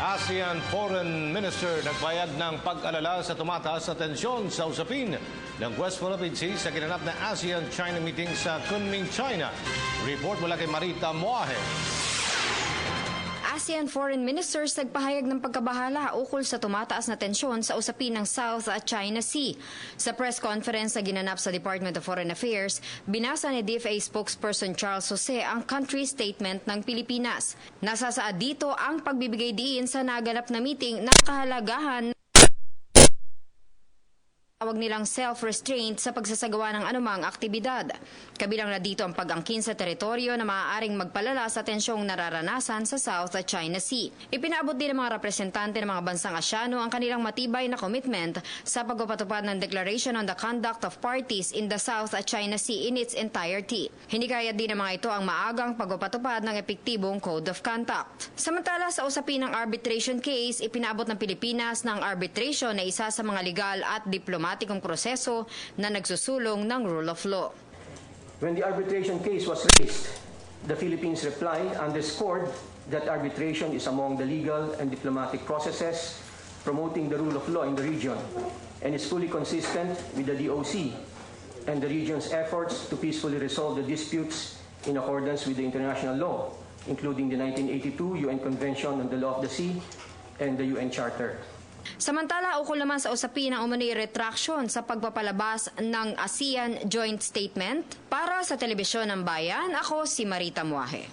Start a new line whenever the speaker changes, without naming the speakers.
ASEAN Foreign Minister nagbayag ng pag-alala sa tumataas na tensyon sa usapin ng West Philippine Sea sa ginanap na ASEAN-China meeting sa Kunming, China. Report mula kay Marita Moahe.
ASEAN Foreign Ministers nagpahayag ng pagkabahala ukol sa tumataas na tensyon sa usapin ng South China Sea. Sa press conference na ginanap sa Department of Foreign Affairs, binasa ni DFA spokesperson Charles Jose ang country statement ng Pilipinas. Nasasaad dito ang pagbibigay diin sa naganap na meeting ng kahalagahan tawag nilang self-restraint sa pagsasagawa ng anumang aktibidad. Kabilang na dito ang pag-angkin sa teritoryo na maaaring magpalala sa tensyong nararanasan sa South China Sea. Ipinaabot din ng mga representante ng mga bansang Asyano ang kanilang matibay na commitment sa pagpapatupad ng Declaration on the Conduct of Parties in the South China Sea in its entirety. Hinikayat din ng mga ito ang maagang pagpapatupad ng epektibong Code of Conduct. Samantala sa usapin ng arbitration case, ipinaabot ng Pilipinas ng arbitration na isa sa mga legal at diplomatikong proseso na nagsusulong ng rule of law.
When the arbitration case was raised, the Philippines' reply underscored that arbitration is among the legal and diplomatic processes promoting the rule of law in the region and is fully consistent with the DOC and the region's efforts to peacefully resolve the disputes in accordance with the international law, including the 1982 UN Convention on the Law of the Sea and the UN Charter.
Samantala, ukol naman sa usapin ng umano'y retraction sa pagpapalabas ng ASEAN Joint Statement. Para sa Telebisyon ng Bayan, ako si Marita Moahe.